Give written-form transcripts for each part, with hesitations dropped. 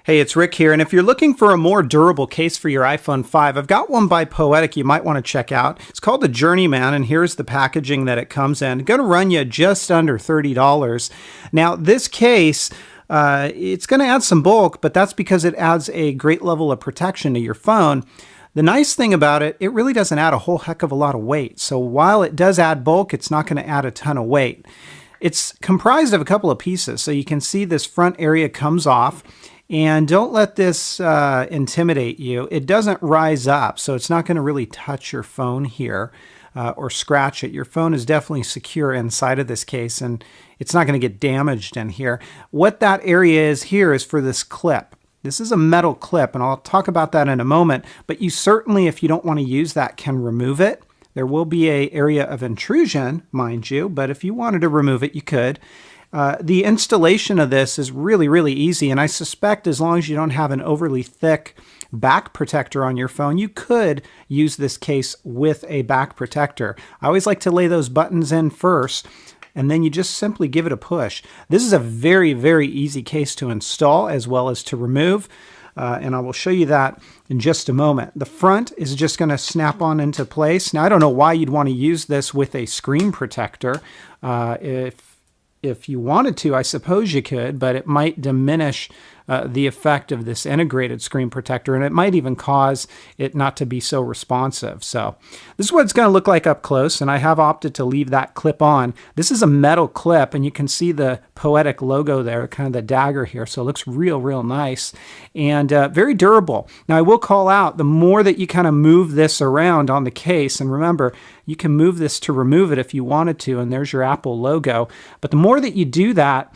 Hey, it's Rick here, and if you're looking for a more durable case for your iPhone 5, I've got one by Poetic you might want to check out. It's called the Journeyman, and here's the packaging that it comes in. It's going to run you just under $30. Now, this case, it's going to add some bulk, but that's because it adds a great level of protection to your phone. The nice thing about it, it really doesn't add a whole heck of a lot of weight. So while it does add bulk, it's not going to add a ton of weight. It's comprised of a couple of pieces. So you can see this front area comes off. And don't let this intimidate you. It doesn't rise up, so it's not going to really touch your phone here or scratch it. Your phone is definitely secure inside of this case, and it's not going to get damaged in here. What that area is here is for this clip. This is a metal clip, and I'll talk about that in a moment. But you certainly, if you don't want to use that, can remove it. There will be an area of intrusion, mind you, but if you wanted to remove it, you could. The installation of this is really, really easy, and I suspect as long as you don't have an overly thick back protector on your phone, you could use this case with a back protector. I always like to lay those buttons in first, and then you just simply give it a push. This is a very, very easy case to install as well as to remove, and I will show you that in just a moment. The front is just going to snap on into place. Now, I don't know why you'd want to use this with a screen protector. If you wanted to, I suppose you could, but it might diminish the effect of this integrated screen protector, and it might even cause it not to be so responsive. So this is what it's going to look like up close, and I have opted to leave that clip on. This is a metal clip, and you can see the Poetic logo there, kind of the dagger here, so it looks real, real nice and very durable. Now, I will call out, the more that you kind of move this around on the case, and remember, you can move this to remove it if you wanted to, and there's your Apple logo. But the more that you do that,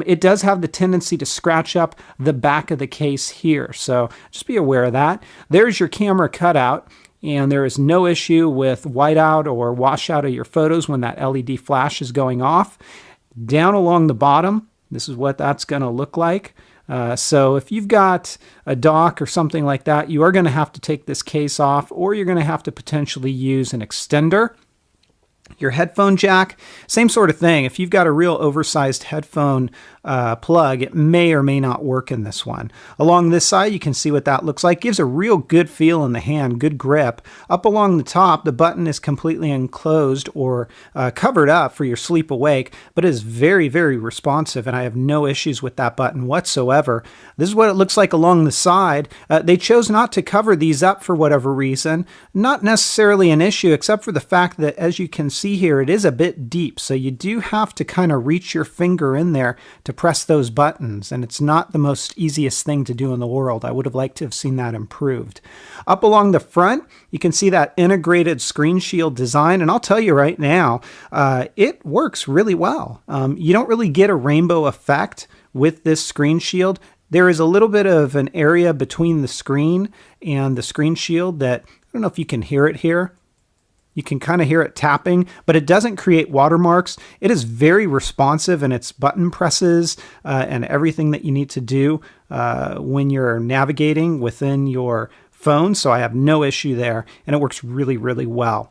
it does have the tendency to scratch up the back of the case here. So just be aware of that. There's your camera cutout, and there is no issue with whiteout or washout of your photos when that LED flash is going off. Down along the bottom, this is what that's going to look like. So if you've got a dock or something like that, you are going to have to take this case off, or you're going to have to potentially use an extender. Your headphone jack, same sort of thing. If you've got a real oversized headphone plug, it may or may not work in this one. Along this side, you can see what that looks like. Gives a real good feel in the hand, good grip. Up along the top, the button is completely enclosed or covered up for your sleep awake, but it is very, very responsive, and I have no issues with that button whatsoever. This is what it looks like along the side. They chose not to cover these up for whatever reason. Not necessarily an issue, except for the fact that, as you can see here, it is a bit deep, so you do have to kind of reach your finger in there to press those buttons, and it's not the most easiest thing to do in the world. I would have liked to have seen that improved. Up along the front, you can see that integrated screen shield design, and I'll tell you right now, it works really well. You don't really get a rainbow effect with this screen shield. There is a little bit of an area between the screen and the screen shield that, I don't know if you can hear it here. You can kind of hear it tapping, but it doesn't create watermarks. It is very responsive in its button presses and everything that you need to do when you're navigating within your phone. So I have no issue there, and it works really, really well.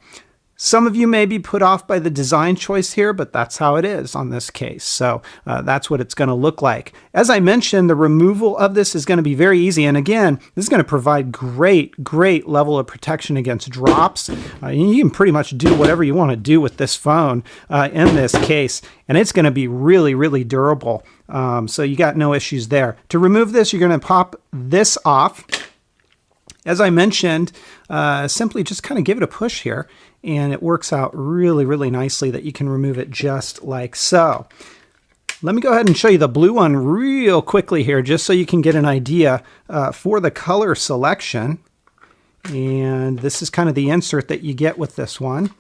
Some of you may be put off by the design choice here, but that's how it is on this case. So that's what it's going to look like. As I mentioned, the removal of this is going to be very easy. And again, this is going to provide great level of protection against drops. You can pretty much do whatever you want to do with this phone in this case, and it's going to be really, really durable. So you got no issues there. To remove this, you're going to pop this off. As I mentioned, simply just kind of give it a push here, and it works out really, really nicely that you can remove it just like so. Let me go ahead and show you the blue one real quickly here, just so you can get an idea for the color selection. And this is kind of the insert that you get with this one.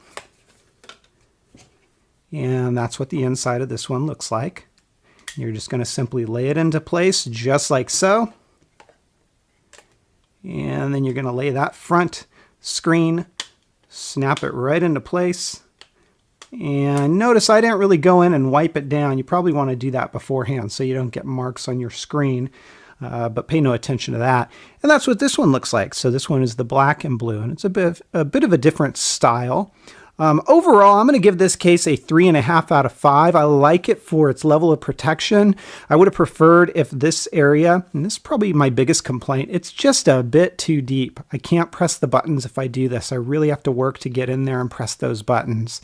And that's what the inside of this one looks like. You're just going to simply lay it into place just like so. And then you're going to lay that front screen, snap it right into place. And notice I didn't really go in and wipe it down. You probably want to do that beforehand so you don't get marks on your screen, but pay no attention to that. And that's what this one looks like. So this one is the black and blue, and it's a bit of a different style. Overall, I'm going to give this case a 3.5 out of 5. I like it for its level of protection. I would have preferred if this area, and this is probably my biggest complaint, it's just a bit too deep. I can't press the buttons if I do this. I really have to work to get in there and press those buttons.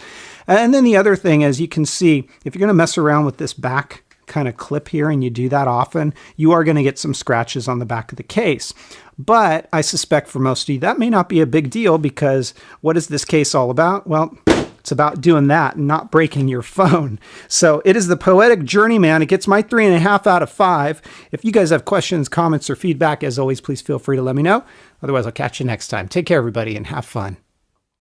And then the other thing, as you can see, if you're going to mess around with this back kind of clip here and you do that often, you are going to get some scratches on the back of the case. But I suspect for most of you that may not be a big deal, because what is this case all about? Well, it's about doing that and not breaking your phone. So it is the Poetic Journeyman. It gets my 3.5 out of 5. If you guys have questions, comments, or feedback, as always, please feel free to let me know. Otherwise, I'll catch you next time. Take care, everybody, and have fun.